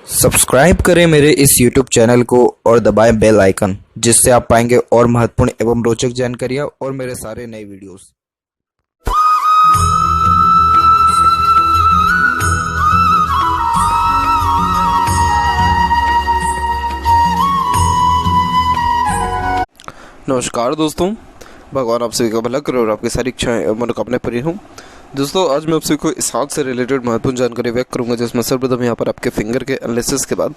Subscribe करें मेरे इस YouTube चैनल को और दबाएं बेल आइकन, जिससे आप पाएंगे और महत्वपूर्ण एवं रोचक जानकारियां और मेरे सारे नए वीडियोस। नमस्कार दोस्तों, भगवान आप सभी का भला करे और आपकी सारी इच्छाएं और मनोकामनाएं पूरी हों। दोस्तों, आज मैं आप सभी को इस हाथ से रिलेटेड महत्वपूर्ण जानकारी व्यक्त करूंगा, जिसमें सर्वप्रथम यहाँ पर आपके फिंगर के एनालिसिस के बाद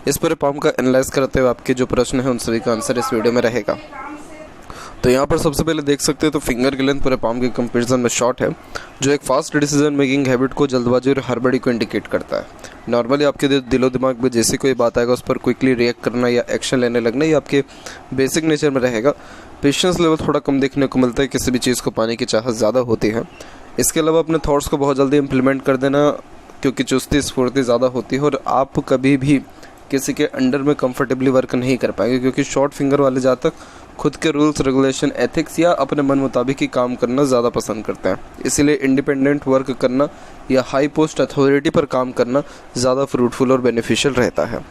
इस पूरे पाम का एनालाइज करते हुए आपके जो प्रश्न हैं उन सभी का आंसर इस वीडियो में रहेगा। तो यहाँ पर सबसे पहले देख सकते हैं तो फिंगर की लेंथ पूरे पाम के कंपेरिजन में शॉर्ट है, जो एक फास्ट डिसीजन मेकिंग हैबिट को, जल्दबाजी और हड़बड़ी को इंडिकेट करता है। नॉर्मली आपके दिलो दिमाग में जैसे कोई बात आएगा उस पर क्विकली रिएक्ट करना या एक्शन लेने लगना ये आपके बेसिक नेचर में रहेगा। पेशेंस लेवल थोड़ा कम देखने को मिलता है, किसी भी चीज़ को पाने की चाहत ज़्यादा होती है। इसके अलावा अपने थॉट्स को बहुत जल्दी इम्प्लीमेंट कर देना, क्योंकि चुस्ती स्फूर्ति ज़्यादा होती है और आप कभी भी किसी के अंडर में कंफर्टेबली वर्क नहीं कर पाएंगे, क्योंकि शॉर्ट फिंगर वाले जातक खुद के रूल्स रेगुलेशन एथिक्स या अपने मन मुताबिक ही काम करना ज़्यादा पसंद करते हैं। इसीलिए इंडिपेंडेंट वर्क करना या हाई पोस्ट अथॉरिटी पर काम करना ज़्यादा फ्रूटफुल और बेनिफिशियल रहता है।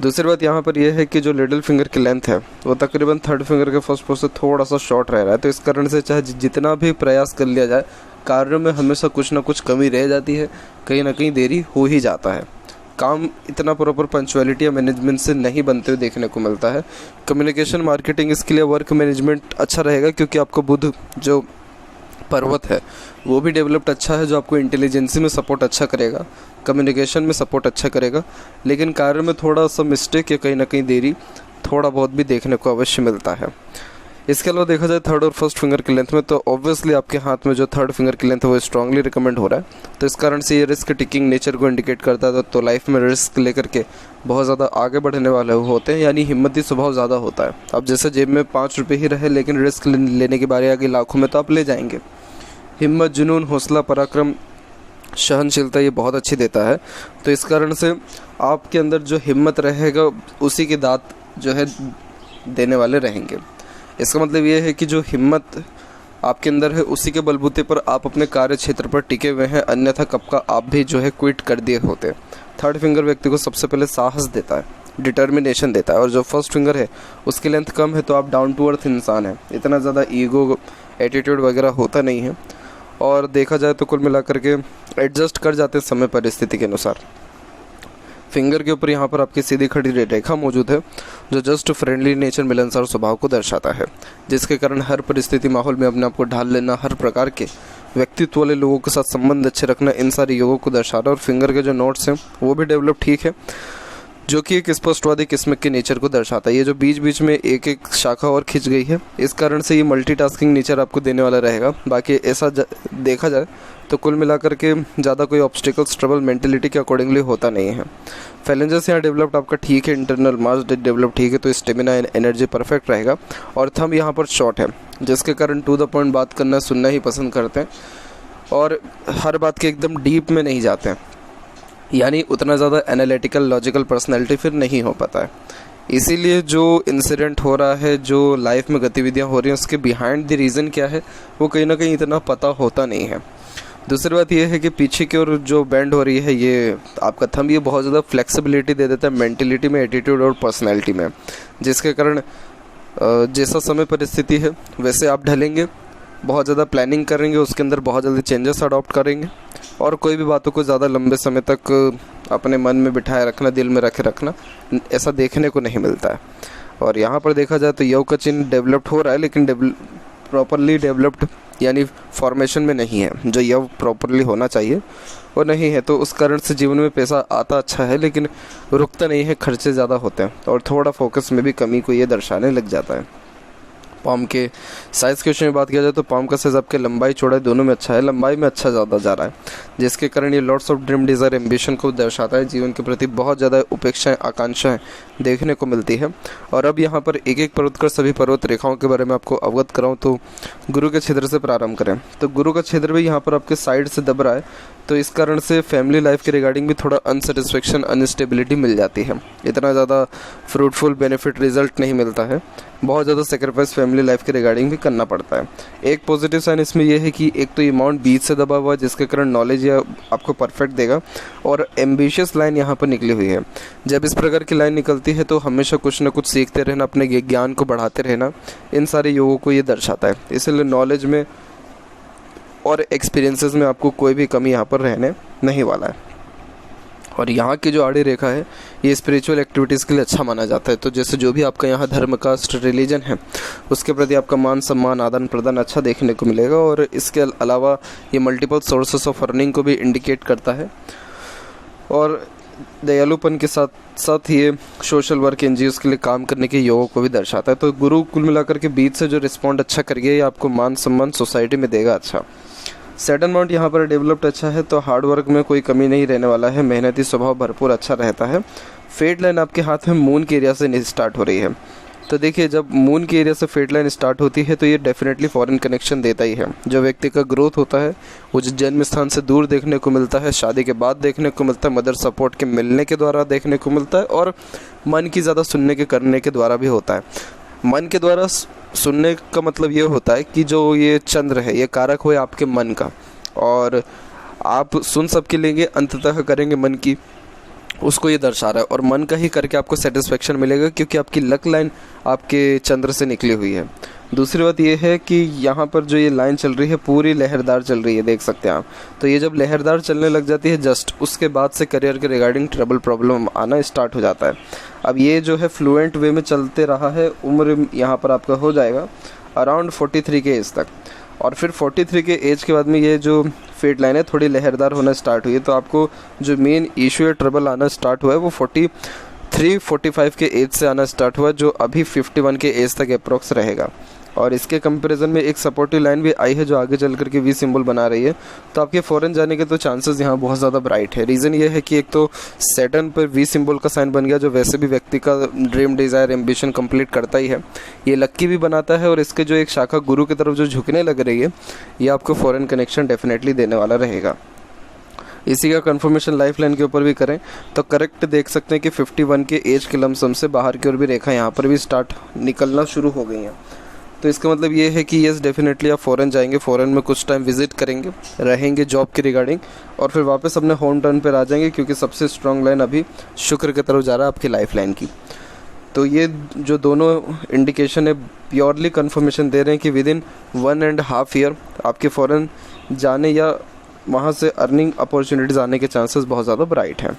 दूसरी बात यहाँ पर यह है कि जो लिटिल फिंगर की लेंथ है वो तकरीबन थर्ड फिंगर के फर्स्ट पोस्ट से थोड़ा सा शॉर्ट रह रहा है। तो इस कारण से चाहे जितना भी प्रयास कर लिया जाए, कार्यों में हमेशा कुछ ना कुछ कमी रह जाती है, कहीं ना कहीं देरी हो ही जाता है। काम इतना प्रॉपर पंक्चुअलिटी या मैनेजमेंट से नहीं बनते हुए देखने को मिलता है। कम्युनिकेशन मार्केटिंग इसके लिए वर्क मैनेजमेंट अच्छा रहेगा, क्योंकि आपको बुध जो पर्वत है वो भी डेवलप्ड अच्छा है, जो आपको इंटेलिजेंसी में सपोर्ट अच्छा करेगा, कम्युनिकेशन में सपोर्ट अच्छा करेगा। लेकिन कार्य में थोड़ा सा मिस्टेक या कहीं ना कहीं देरी थोड़ा बहुत भी देखने को अवश्य मिलता है। इसके अलावा देखा जाए थर्ड और फर्स्ट फिंगर की लेंथ में, तो ऑब्वियसली आपके हाथ में जो थर्ड फिंगर की लेंथ है वो स्ट्रांगली रिकमेंड हो रहा है। तो इस कारण से ये रिस्क टेकिंग नेचर को इंडिकेट करता है। तो लाइफ में रिस्क लेकर के बहुत ज़्यादा आगे बढ़ने वाले होते हैं, यानी हिम्मती स्वभाव ज़्यादा होता है। अब जैसे जेब में 5 रुपये ही रहे, लेकिन रिस्क लेने की बारी आगे लाखों में, तो आप ले जाएंगे। हिम्मत, जुनून, हौसला, पराक्रम, सहनशीलता ये बहुत अच्छी देता है। तो इस कारण से आपके अंदर जो हिम्मत रहेगा उसी के दांत जो है देने वाले रहेंगे। इसका मतलब ये है कि जो हिम्मत आपके अंदर है उसी के बलबूते पर आप अपने कार्य क्षेत्र पर टिके हुए हैं, अन्यथा कब का आप भी जो है क्विट कर दिए होते। थर्ड फिंगर व्यक्ति को सबसे पहले साहस देता है, डिटर्मिनेशन देता है, और जो फर्स्ट फिंगर है उसकी लेंथ कम है, तो आप डाउन टू अर्थ इंसान है, इतना ज़्यादा ईगो एटीट्यूड वगैरह होता नहीं है। और देखा जाए तो कुल मिलाकर के एडजस्ट कर जाते हैं समय परिस्थिति के अनुसार। फिंगर के ऊपर यहाँ पर आपकी सीधी खड़ी रेखा मौजूद है, जो जस्ट फ्रेंडली नेचर, मिलनसार स्वभाव को दर्शाता है, जिसके कारण हर परिस्थिति माहौल में अपने आप को ढाल लेना, हर प्रकार के व्यक्तित्व वाले लोगों के साथ संबंध अच्छे रखना, इन सारी योगों को दर्शा रहा है। और फिंगर के जो नोट्स हैं वो भी डेवलप ठीक है, जो कि एक स्पष्टवादी किस्म के नेचर को दर्शाता है। ये जो बीच बीच में एक एक शाखा और खिंच गई है, इस कारण से ये मल्टीटास्किंग नेचर आपको देने वाला रहेगा। बाकी ऐसा देखा जाए तो कुल मिलाकर के ज़्यादा कोई ऑब्स्टिकल्स ट्रबल मेंटेलिटी के अकॉर्डिंगली होता नहीं है। फैलेंजेस यहाँ डेवलप्ड आपका ठीक है, इंटरनल मास डेवलप ठीक है, तो स्टेमिना एनर्जी परफेक्ट रहेगा। और थंब यहाँ पर शॉर्ट है, जिसके कारण टू द पॉइंट बात करना, सुनना ही पसंद करते हैं और हर बात के एकदम डीप में नहीं जाते हैं, यानी उतना ज़्यादा एनालिटिकल लॉजिकल पर्सनैलिटी फिर नहीं हो पाता है। इसीलिए जो इंसिडेंट हो रहा है, जो लाइफ में गतिविधियाँ हो रही हैं, उसके बिहाइंड द रीज़न क्या है वो कहीं ना कहीं इतना पता होता नहीं है। दूसरी बात यह है कि पीछे की ओर जो बैंड हो रही है, ये आपका थंब, ये बहुत ज़्यादा फ्लेक्सिबिलिटी दे देता है मेंटेलिटी में, एटीट्यूड और पर्सनैलिटी में, जिसके कारण जैसा समय परिस्थिति है वैसे आप ढलेंगे, बहुत ज़्यादा प्लानिंग करेंगे, उसके अंदर बहुत जल्दी चेंजेस अडॉप्ट करेंगे, और कोई भी बातों को ज़्यादा लंबे समय तक अपने मन में बिठाए रखना, दिल में रखे रखना, ऐसा देखने को नहीं मिलता है। और यहाँ पर देखा जाए तो यव का चिन्ह डेवलप्ड हो रहा है, लेकिन प्रॉपरली डेवलप्ड यानी फॉर्मेशन में नहीं है। जो यव प्रॉपरली होना चाहिए वो नहीं है, तो उस कारण से जीवन में पैसा आता अच्छा है, लेकिन रुकता नहीं है, खर्चे ज़्यादा होते हैं और थोड़ा फोकस में भी कमी को ये दर्शाने लग जाता है। पाम के साइज़ के विषय में बात किया जाए तो पाम का साइज़ आपके लंबाई चौड़ाई दोनों में अच्छा है, लंबाई में अच्छा ज़्यादा जा रहा है, जिसके कारण ये lots of dream desire ambition को दर्शाता है। जीवन के प्रति बहुत ज़्यादा उपेक्षाएं, आकांक्षाएं देखने को मिलती है। और अब यहाँ पर एक एक पर्वत कर सभी पर्वत रेखाओं के बारे में आपको अवगत कराऊँ तो गुरु के क्षेत्र से प्रारंभ करें। तो गुरु का क्षेत्र भी यहाँ पर आपके साइड से दब रहा है, तो इस कारण से फैमिली लाइफ के रिगार्डिंग भी थोड़ा अनसेटिस्फेक्शन अनस्टेबिलिटी मिल जाती है। इतना ज़्यादा फ्रूटफुल बेनिफिट रिजल्ट नहीं मिलता है, बहुत ज़्यादा सेक्रीफाइस फैमिली लाइफ के रिगार्डिंग भी करना पड़ता है। एक पॉजिटिव साइन इसमें यह है कि एक तो अमाउंट बीच से दबा हुआ है जिसके कारण नॉलेज या आपको परफेक्ट देगा, और एम्बिशियस लाइन यहाँ पर निकली हुई है। जब इस प्रकार की लाइन निकलती है तो हमेशा कुछ ना कुछ सीखते रहना, अपने ज्ञान को बढ़ाते रहना, इन सारे योगों को ये दर्शाता है। इसलिए नॉलेज में और एक्सपीरियंसेस में आपको कोई भी कमी यहाँ पर रहने नहीं वाला है। और यहाँ की जो आड़ी रेखा है ये स्पिरिचुअल एक्टिविटीज़ के लिए अच्छा माना जाता है। तो जैसे जो भी आपका यहाँ धर्म, कास्ट, रिलीजन है उसके प्रति आपका मान सम्मान, आदान प्रदान अच्छा देखने को मिलेगा। और इसके अलावा ये मल्टीपल सोर्सेस ऑफ अर्निंग को भी इंडिकेट करता है, और दयालुपन के साथ साथ ये सोशल वर्क एनजीओज़ के लिए काम करने के योगों को भी दर्शाता है। तो गुरु कुल मिलाकर के बीच से जो रिस्पॉन्ड अच्छा करिए ये आपको मान सम्मान सोसाइटी में देगा अच्छा। सैटर्न माउंट यहाँ पर डेवलप्ड अच्छा है, तो हार्ड वर्क में कोई कमी नहीं रहने वाला है, मेहनती स्वभाव भरपूर अच्छा रहता है। फेट लाइन आपके हाथ में मून के एरिया से स्टार्ट हो रही है। तो देखिए, जब मून के एरिया से फेट लाइन स्टार्ट होती है तो ये डेफिनेटली फॉरेन कनेक्शन देता ही है। जो व्यक्ति का ग्रोथ होता है वो जन्म स्थान से दूर देखने को मिलता है, शादी के बाद देखने को मिलता है, मदर सपोर्ट के मिलने के द्वारा देखने को मिलता है, और मन की ज़्यादा सुनने के करने के द्वारा भी होता है। मन के द्वारा सुनने का मतलब ये होता है कि जो ये चंद्र है ये कारक हो आपके मन का, और आप सुन सबके लेंगे, अंततः करेंगे मन की, उसको ये दर्शा रहा है। और मन का ही करके आपको सेटिस्फेक्शन मिलेगा क्योंकि आपकी लक लाइन आपके चंद्र से निकली हुई है। दूसरी बात ये है कि यहाँ पर जो ये लाइन चल रही है पूरी लहरदार चल रही है, देख सकते हैं आप। तो ये जब लहरदार चलने लग जाती है जस्ट उसके बाद से करियर के रिगार्डिंग ट्रबल प्रॉब्लम आना स्टार्ट हो जाता है। अब ये जो है फ्लुएंट वे में चलते रहा है, उम्र यहाँ पर आपका हो जाएगा अराउंड 43 के एज तक, और फिर 43 के एज के बाद में ये जो फेट लाइन है थोड़ी लहरदार होना स्टार्ट हुई है। तो आपको जो मेन इशू या ट्रबल आना स्टार्ट हुआ है वो 43-45 के एज से आना स्टार्ट हुआ, जो अभी 51 के एज तक अप्रोक्स रहेगा। और इसके कंपैरिजन में एक सपोर्टिव लाइन भी आई है जो आगे चल करके वी सिंबल बना रही है। तो आपके फॉरेन जाने के तो चांसेस यहाँ बहुत ज़्यादा ब्राइट है। रीज़न ये है कि एक तो सैटर्न पर वी सिंबल का साइन बन गया, जो वैसे भी व्यक्ति का ड्रीम, डिज़ायर, एम्बिशन कंप्लीट करता ही है, ये लक्की भी बनाता है, और इसके जो एक शाखा गुरु की तरफ जो झुकने लग रही है ये आपको फॉरेन कनेक्शन डेफिनेटली देने वाला रहेगा। इसी का कंफर्मेशन लाइफ लाइन के ऊपर भी करें तो करेक्ट देख सकते हैं कि 51 के एज के लमसम से बाहर की ओर भी रेखा यहाँ पर भी स्टार्ट निकलना शुरू हो गई हैं। तो इसका मतलब ये है कि यस डेफिनेटली आप फ़ॉरेन जाएंगे, फ़ॉरेन में कुछ टाइम विजिट करेंगे, रहेंगे जॉब के रिगार्डिंग, और फिर वापस अपने होम टर्न पर आ जाएंगे, क्योंकि सबसे स्ट्रॉन्ग लाइन अभी शुक्र की तरफ जा रहा है आपकी लाइफ लाइन की। तो ये जो दोनों इंडिकेशन है प्योरली कंफर्मेशन दे रहे हैं कि विद इन 1.5 ईयर आपके फ़ॉरेन जाने या वहाँ से अर्निंग अपॉर्चुनिटीज़ आने के चांसेस बहुत ज़्यादा ब्राइट हैं।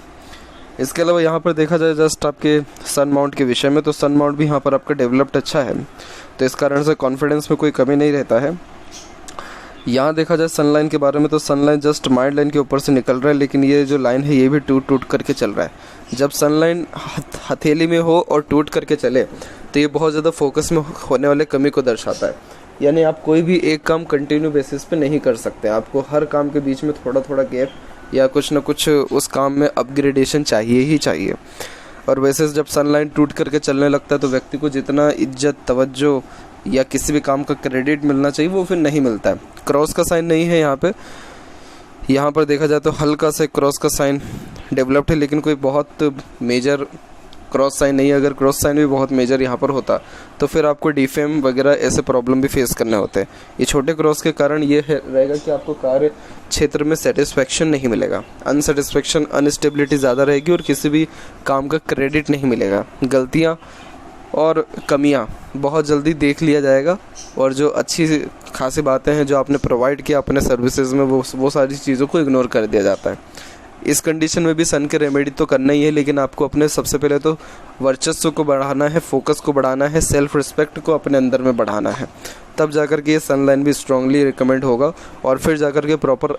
इसके अलावा यहाँ पर देखा जाए जस्ट आपके सन माउंट के विषय में, तो सन माउंट भी यहाँ पर आपका डेवलप्ड अच्छा है, तो इस कारण से कॉन्फिडेंस में कोई कमी नहीं रहता है। यहाँ देखा जाए सन लाइन के बारे में, तो सन लाइन जस्ट माइंड लाइन के ऊपर से निकल रहा है, लेकिन ये जो लाइन है ये भी टूट टूट करके चल रहा है। जब सन लाइन हथेली में हो और टूट करके चले तो ये बहुत ज़्यादा फोकस में होने वाले कमी को दर्शाता है। यानी आप कोई भी एक काम कंटिन्यू बेसिस पे नहीं कर सकते, आपको हर काम के बीच में थोड़ा थोड़ा गैप या कुछ ना कुछ उस काम में अपग्रेडेशन चाहिए ही चाहिए। और वैसे जब सनलाइन टूट करके चलने लगता है तो व्यक्ति को जितना इज्जत, तवज्जो या किसी भी काम का क्रेडिट मिलना चाहिए वो फिर नहीं मिलता है। क्रॉस का साइन नहीं है यहाँ पर देखा जाए तो हल्का से क्रॉस का साइन डेवलप्ड है, लेकिन कोई बहुत मेजर क्रॉस साइन नहीं है। अगर क्रॉस साइन भी बहुत मेजर यहाँ पर होता तो फिर आपको डिफेम वगैरह ऐसे प्रॉब्लम भी फेस करने होते हैं। ये छोटे क्रॉस के कारण ये रहेगा कि आपको कार्य क्षेत्र में सेटिस्फेक्शन नहीं मिलेगा, अनसेटिस्फेक्शन, अनस्टेबिलिटी ज़्यादा रहेगी और किसी भी काम का क्रेडिट नहीं मिलेगा। गलतियाँ और कमियाँ बहुत जल्दी देख लिया जाएगा, और जो अच्छी खासी बातें हैं जो आपने प्रोवाइड किया अपने सर्विसेज में वो सारी चीज़ों को इग्नोर कर दिया जाता है। इस कंडीशन में भी सन के रेमेडी तो करना ही है, लेकिन आपको अपने सबसे पहले तो वर्चस्व को बढ़ाना है, फोकस को बढ़ाना है, सेल्फ रिस्पेक्ट को अपने अंदर में बढ़ाना है, तब जाकर के ये सन लाइन भी स्ट्रांगली रिकमेंड होगा, और फिर जाकर के प्रॉपर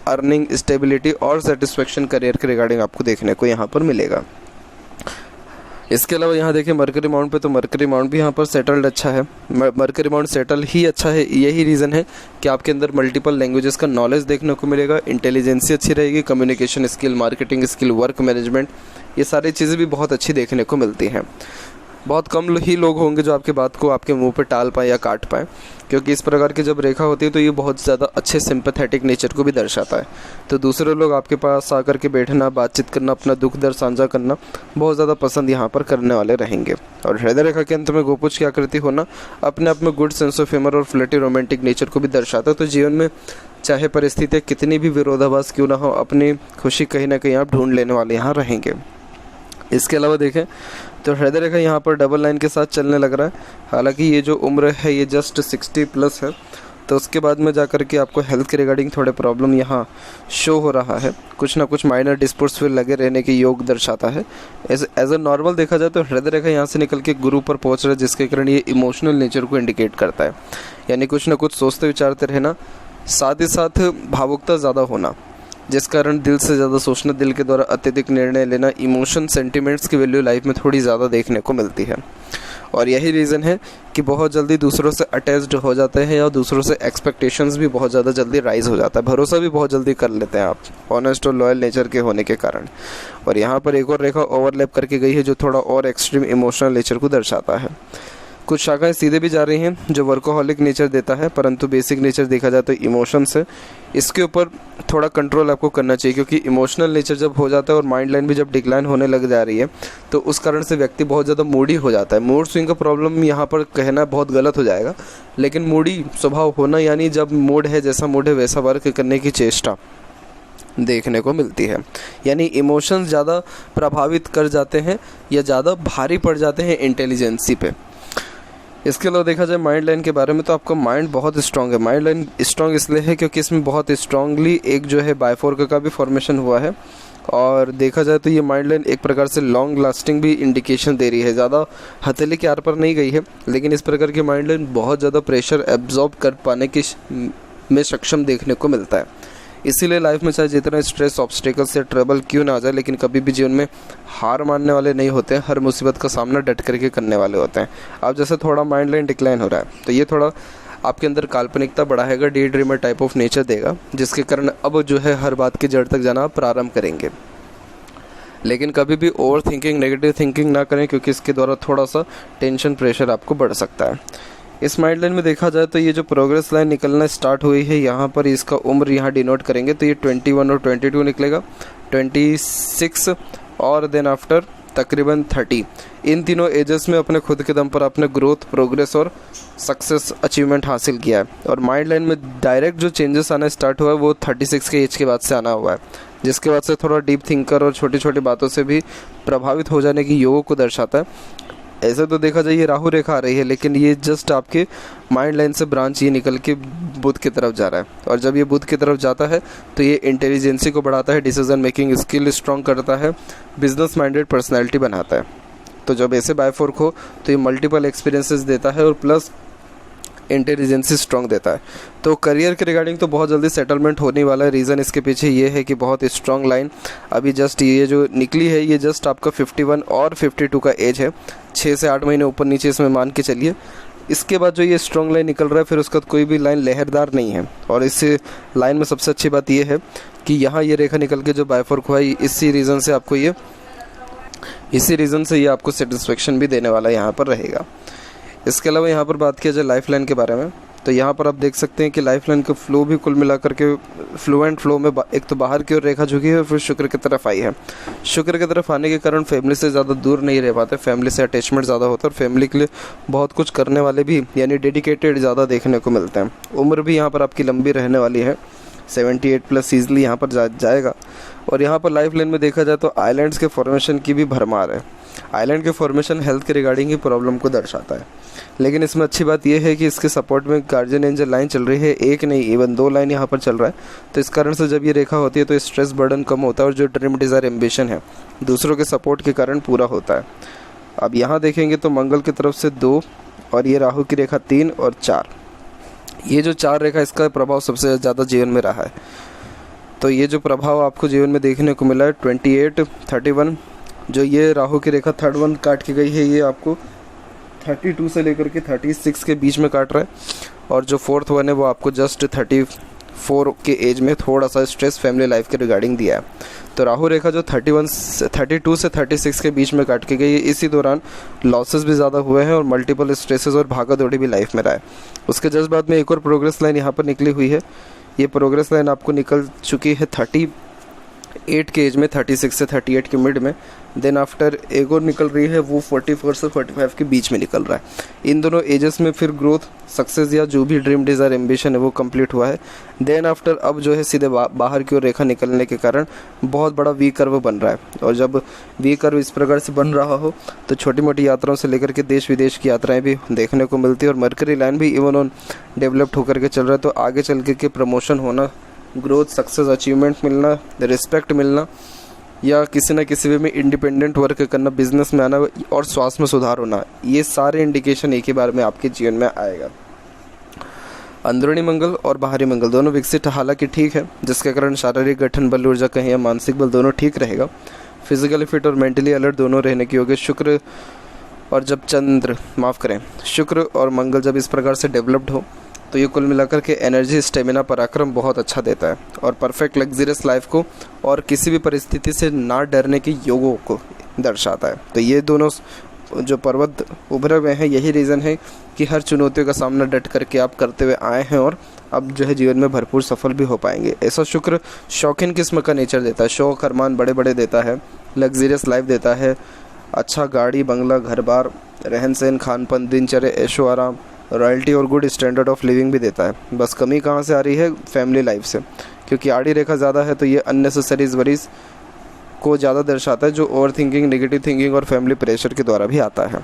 अर्निंग, स्टेबिलिटी और सेटिस्फेक्शन करियर के रिगार्डिंग आपको देखने को यहाँ पर मिलेगा। इसके अलावा यहाँ देखिए मरकरी माउंट पे, तो मरकरी माउंट भी यहाँ पर सेटल्ड अच्छा है। मरकरी माउंट सेटल ही अच्छा है, यही रीज़न है कि आपके अंदर मल्टीपल लैंग्वेजेस का नॉलेज देखने को मिलेगा, इंटेलिजेंसी अच्छी रहेगी, communication skill, marketing skill, work management, ये सारी चीज़ें भी बहुत अच्छी देखने को मिलती हैं। बहुत कम ही लोग होंगे जो आपकी बात को आपके मुंह पे टाल पाए या काट पाए, क्योंकि इस प्रकार की जब रेखा होती है तो ये बहुत ज़्यादा अच्छे सिंपैथेटिक नेचर को भी दर्शाता है। तो दूसरे लोग आपके पास आकर के बैठना, बातचीत करना, अपना दुख दर्द साझा करना बहुत ज़्यादा पसंद यहाँ पर करने वाले रहेंगे। और हृदय रेखा के अंत में गोपुछ की आकृति होना अपने आप में गुड सेंस ऑफ ह्यूमर और फ्लर्टी रोमांटिक नेचर को भी दर्शाता है। तो जीवन में चाहे परिस्थितियाँ कितनी भी विरोधाभास क्यों ना हो, अपनी खुशी कहीं ना कहीं आप ढूंढ लेने वाले यहाँ रहेंगे। इसके अलावा देखें तो हृदय रेखा यहाँ पर डबल लाइन के साथ चलने लग रहा है। हालांकि ये जो उम्र है ये जस्ट 60+ है, तो उसके बाद में जाकर के आपको हेल्थ के रिगार्डिंग थोड़े प्रॉब्लम यहाँ शो हो रहा है। कुछ ना कुछ माइनर डिस्प्यूट्स फिर लगे रहने के योग दर्शाता है। एज अ नॉर्मल देखा जाए तो हृदय रेखा यहाँ से निकल के गुरु पर पहुँच रहा है, जिसके कारण ये इमोशनल नेचर को इंडिकेट करता है। यानी कुछ ना कुछ सोचते विचारते रहना, साथ ही साथ भावुकता ज़्यादा होना, जिस कारण दिल से ज़्यादा सोचना, दिल के द्वारा अत्यधिक निर्णय लेना, इमोशन सेंटिमेंट्स की वैल्यू लाइफ में थोड़ी ज़्यादा देखने को मिलती है। और यही रीज़न है कि बहुत जल्दी दूसरों से अटैच्ड हो जाते हैं या दूसरों से एक्सपेक्टेशंस भी बहुत ज़्यादा जल्दी राइज हो जाता है। भरोसा भी बहुत जल्दी कर लेते हैं आप ऑनेस्ट और लॉयल नेचर के होने के कारण। और यहाँ पर एक और रेखा ओवरलैप करके गई है जो थोड़ा और एक्सट्रीम इमोशनल नेचर को दर्शाता है। कुछ शाखाएं सीधे भी जा रही हैं जो वर्कोहॉलिक नेचर देता है, परंतु बेसिक नेचर देखा जाए तो इमोशंस है। इसके ऊपर थोड़ा कंट्रोल आपको करना चाहिए, क्योंकि इमोशनल नेचर जब हो जाता है और माइंड लाइन भी जब डिक्लाइन होने लग जा रही है तो उस कारण से व्यक्ति बहुत ज़्यादा मूडी हो जाता है। मूड स्विंग का प्रॉब्लम यहाँ पर कहना बहुत गलत हो जाएगा, लेकिन मूडी स्वभाव होना, यानी जब मूड है जैसा मूड है वैसा वर्क करने की चेष्टा देखने को मिलती है। यानी इमोशंस ज़्यादा प्रभावित कर जाते हैं या ज़्यादा भारी पड़ जाते हैं इंटेलिजेंसी पे। इसके अलावा देखा जाए माइंड लाइन के बारे में तो आपका माइंड बहुत स्ट्रांग है। माइंड लाइन स्ट्रांग इसलिए है क्योंकि इसमें बहुत स्ट्रांगली एक जो है बायफोर्क का भी फॉर्मेशन हुआ है। और देखा जाए तो ये माइंड लाइन एक प्रकार से लॉन्ग लास्टिंग भी इंडिकेशन दे रही है, ज़्यादा हथेली के आर पर नहीं गई है, लेकिन इस प्रकार की माइंड लाइन बहुत ज़्यादा प्रेशर एब्जॉर्ब कर पाने की में सक्षम देखने को मिलता है। इसीलिए लाइफ में चाहे जितना स्ट्रेस, ऑब्स्टेकल्स या ट्रबल क्यों ना आ जाए, लेकिन कभी भी जीवन में हार मानने वाले नहीं होते हैं। हर मुसीबत का सामना डट करके करने वाले होते हैं। अब जैसे थोड़ा माइंड लाइन डिक्लाइन हो रहा है तो ये थोड़ा आपके अंदर काल्पनिकता बढ़ाएगा, day dreamer type of nature देगा, जिसके कारण अब जो है हर बात की जड़ तक जाना प्रारंभ करेंगे। लेकिन कभी भी ओवर थिंकिंग, नेगेटिव थिंकिंग ना करें, क्योंकि इसके द्वारा थोड़ा सा टेंशन, प्रेशर आपको बढ़ सकता है। इस माइंड लाइन में देखा जाए तो ये जो प्रोग्रेस लाइन निकलना स्टार्ट हुई है, यहाँ पर इसका उम्र यहाँ डिनोट करेंगे तो ये 21 और 22 निकलेगा, 26 और देन आफ्टर तकरीबन 30। इन तीनों एजेस में अपने खुद के दम पर आपने ग्रोथ, प्रोग्रेस और सक्सेस अचीवमेंट हासिल किया है। और माइंड लाइन में डायरेक्ट जो चेंजेस आना स्टार्ट हुआ है वो 36 के एज के बाद से आना हुआ है, जिसके बाद से थोड़ा डीप थिंकर और छोटी छोटी बातों से भी प्रभावित हो जाने की योगों को दर्शाता है। ऐसे तो देखा जाए ये राहु रेखा आ रही है, लेकिन ये जस्ट आपके माइंड लाइन से ब्रांच ये निकल के बुध की तरफ जा रहा है। और जब ये बुध की तरफ जाता है तो ये इंटेलिजेंसी को बढ़ाता है, डिसीजन मेकिंग स्किल स्ट्रॉन्ग करता है, बिजनेस माइंडेड पर्सनैलिटी बनाता है। तो जब ऐसे बायफोर्क हो तो ये मल्टीपल एक्सपीरियंसेस देता है और प्लस इंटेलिजेंसी स्ट्रॉन्ग देता है। तो करियर के रिगार्डिंग तो बहुत जल्दी सेटलमेंट होने वाला है। रीज़न इसके पीछे ये है कि बहुत स्ट्रॉन्ग लाइन अभी जस्ट ये जो निकली है ये जस्ट आपका 51 और 52 का एज है, 6 से 8 महीने ऊपर नीचे इसमें मान के चलिए। इसके बाद जो ये स्ट्रॉन्ग लाइन निकल रहा है फिर उसका कोई भी लाइन लहरदार नहीं है। और इस लाइन में सबसे अच्छी बात ये है कि यहाँ ये रेखा निकल के जो बायफोर्क हुआ है इसी रीज़न से ये आपको सेटिस्फेक्शन भी देने वाला यहाँ पर रहेगा। इसके अलावा यहाँ पर बात किया जाए लाइफ लाइन के बारे में तो यहाँ पर आप देख सकते हैं कि लाइफ लाइन का फ्लो भी कुल मिलाकर के फ्लुएंट फ्लो में एक तो बाहर की ओर रेखा झुकी है और फिर शुक्र की तरफ आई है। शुक्र की तरफ आने के कारण फैमिली से ज़्यादा दूर नहीं रह पाते, फैमिली से अटैचमेंट ज़्यादा होता है और फैमिली के लिए बहुत कुछ करने वाले भी यानी डेडिकेटेड ज़्यादा देखने को मिलते हैं। उम्र भी यहाँ पर आपकी लंबी रहने वाली है, 78+ ईजिली यहाँ पर जाएगा। और यहाँ पर लाइफ लाइन में देखा जाए तो आइलैंड्स के फॉर्मेशन की भी भरमार है। आइलैंड के फॉर्मेशन हेल्थ के रिगार्डिंग ही प्रॉब्लम को दर्शाता है, लेकिन इसमें अच्छी बात यह है कि इसके सपोर्ट में गार्जियन एंजल लाइन चल रही है, एक नहीं इवन 2 लाइन यहाँ पर चल रहा है। तो इस कारण से जब ये रेखा होती है तो स्ट्रेस बर्डन कम होता है और जो ड्रीम डिज़ायर एम्बिशन है दूसरों के सपोर्ट के कारण पूरा होता है। अब यहाँ देखेंगे तो मंगल की तरफ से 2 और ये राहु की रेखा 3 और 4, ये जो 4 रेखा इसका प्रभाव सबसे ज़्यादा जीवन में रहा है। तो ये जो प्रभाव आपको जीवन में देखने को मिला है 28, 31, जो ये राहु की रेखा 3rd वन काट के गई है ये आपको 32 से लेकर के 36 के बीच में काट रहा है। और जो 4th वन है वो आपको जस्ट 4 के एज में थोड़ा सा स्ट्रेस फैमिली लाइफ के रिगार्डिंग दिया है। तो राहु रेखा जो 32 से 36 के बीच में काट के गई है, इसी दौरान लॉसेस भी ज़्यादा हुए हैं और मल्टीपल स्ट्रेसेस और भागा दौड़ी भी लाइफ में रहा है। उसके जस्ट बाद में एक और प्रोग्रेस लाइन यहाँ पर निकली हुई है। ये प्रोग्रेस लाइन आपको निकल चुकी है 38 के एज में, 36 से 38 के मिड में। देन आफ्टर एक और निकल रही है, वो 44 से 45 के बीच में निकल रहा है। इन दोनों एजेस में फिर ग्रोथ, सक्सेस या जो भी ड्रीम डिज़ायर एम्बिशन है वो कंप्लीट हुआ है। देन आफ्टर अब जो है सीधे बाहर की ओर रेखा निकलने के कारण बहुत बड़ा वी कर्व बन रहा है। और जब वी कर्व इस प्रकार से बन रहा हो तो छोटी मोटी यात्राओं से लेकर के देश विदेश की यात्राएं भी देखने को मिलती है। और मरकरी लाइन भी इवन ऑन डेवलप्ड होकर के चल रहा है। तो आगे चल के प्रमोशन होना, ग्रोथ, सक्सेस, अचीवमेंट मिलना, रिस्पेक्ट मिलना, या किसी न किसी वे में इंडिपेंडेंट वर्क करना, बिजनेस में आना और स्वास्थ्य में सुधार होना, ये सारे इंडिकेशन एक ही बार में आपके जीवन में आएगा। अंदरूनी मंगल और बाहरी मंगल दोनों विकसित, हालांकि ठीक है, जिसके कारण शारीरिक गठन, बल, ऊर्जा कहें या मानसिक बल, दोनों ठीक रहेगा। फिजिकली फिट और मेंटली अलर्ट दोनों रहने की योग्य। शुक्र और जब शुक्र और मंगल जब इस प्रकार से डेवलप्ड हो तो ये कुल मिलाकर के एनर्जी, स्टेमिना, पराक्रम बहुत अच्छा देता है और परफेक्ट लग्जरियस लाइफ को और किसी भी परिस्थिति से ना डरने के योगों को दर्शाता है। तो ये दोनों जो पर्वत उभरे हुए हैं, यही रीज़न है कि हर चुनौतियों का सामना डट करके आप करते हुए आए हैं और अब जो है जीवन में भरपूर सफल भी हो पाएंगे। ऐसा शुक्र शौकीन किस्म का नेचर देता है, शौक अरमान बड़े बड़े देता है, लग्जरियस लाइफ देता है, अच्छा गाड़ी, बंगला, घर बार, रहन सहन, खान पान, दिनचर्या, ऐशो आराम, रॉयल्टी और गुड स्टैंडर्ड ऑफ लिविंग भी देता है। बस कमी कहाँ से आ रही है? फैमिली लाइफ से, क्योंकि आड़ी रेखा ज़्यादा है तो ये अननेसेसरीज वरीज को ज़्यादा दर्शाता है, जो ओवर थिंकिंग, नेगेटिव थिंकिंग और फैमिली प्रेशर के द्वारा भी आता है।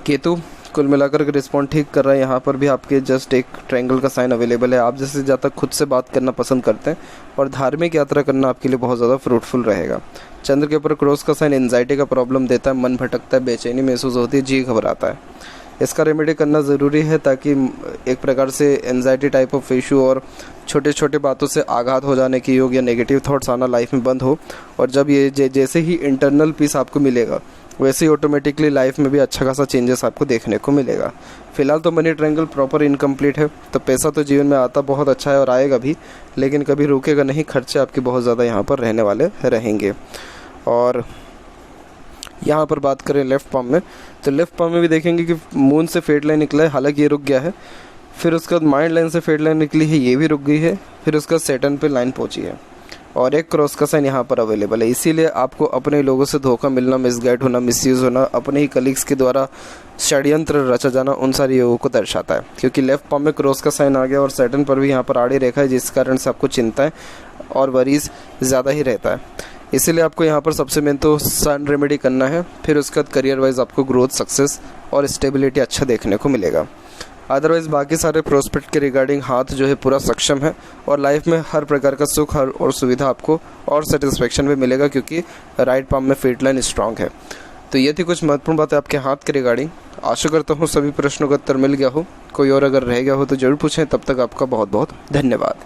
केतु कुल मिलाकर के रिस्पॉन्ड ठीक कर रहा है। यहाँ पर भी आपके जस्ट एक ट्रायंगल का साइन अवेलेबल है। आप जैसे ज़्यादा खुद से बात करना पसंद करते हैं और धार्मिक यात्रा करना आपके लिए बहुत ज़्यादा फ्रूटफुल रहेगा। चंद्र के ऊपर क्रॉस का साइन एंजाइटी का प्रॉब्लम देता है, मन भटकता है, बेचैनी महसूस होती है, जी घबराता है। इसका रेमेडी करना ज़रूरी है ताकि एक प्रकार से एंजाइटी टाइप ऑफ इशू और छोटे छोटे बातों से आघात हो जाने की योग या नेगेटिव थॉट्स आना लाइफ में बंद हो। और जब ये जैसे ही इंटरनल पीस आपको मिलेगा वैसे ही ऑटोमेटिकली लाइफ में भी अच्छा खासा चेंजेस आपको देखने को मिलेगा। फिलहाल तो मनी ट्रायंगल प्रॉपर इनकम्प्लीट है, तो पैसा तो जीवन में आता बहुत अच्छा है और आएगा भी, लेकिन कभी रुकेगा नहीं। खर्चे आपके बहुत ज़्यादा यहाँ पर रहने वाले रहेंगे। और यहाँ पर बात करें लेफ्ट पाम में, तो लेफ्ट पाम में भी देखेंगे कि मून से फेड लाइन निकला है, हालांकि ये रुक गया है। फिर उसके बाद माइंड लाइन से फेड लाइन निकली है, ये भी रुक गई है। फिर उसका सैटर्न पे लाइन पहुंची है और एक क्रॉस का साइन यहाँ पर अवेलेबल है। इसीलिए आपको अपने लोगों से धोखा मिलना, मिसगाइड होना, मिसयूज़ होना, अपने ही कलीग्स के द्वारा षड्यंत्र रचा जाना, उन सारी योगों को दर्शाता है। क्योंकि लेफ्ट पाम में क्रॉस का साइन आ गया और सैटर्न पर भी यहाँ पर आड़ी रेखा है, जिस कारण से आपको चिंताएं और वरीज ज़्यादा ही रहता है। इसीलिए आपको यहाँ पर सबसे मेन तो सन रेमेडी करना है। फिर उसके बाद करियर वाइज आपको ग्रोथ, सक्सेस और स्टेबिलिटी अच्छा देखने को मिलेगा। अदरवाइज बाकी सारे प्रोस्पेक्ट के रिगार्डिंग हाथ जो है पूरा सक्षम है और लाइफ में हर प्रकार का सुख और सुविधा आपको और सेटिस्फेक्शन भी मिलेगा, क्योंकि राइट पाम में फेड लाइन स्ट्रांग है। तो ये थी कुछ महत्वपूर्ण बातें आपके हाथ के रिगार्डिंग। आशा करता हूँ सभी प्रश्नों का उत्तर मिल गया हो। कोई और अगर रह गया हो तो ज़रूर पूछें। तब तक आपका बहुत बहुत धन्यवाद।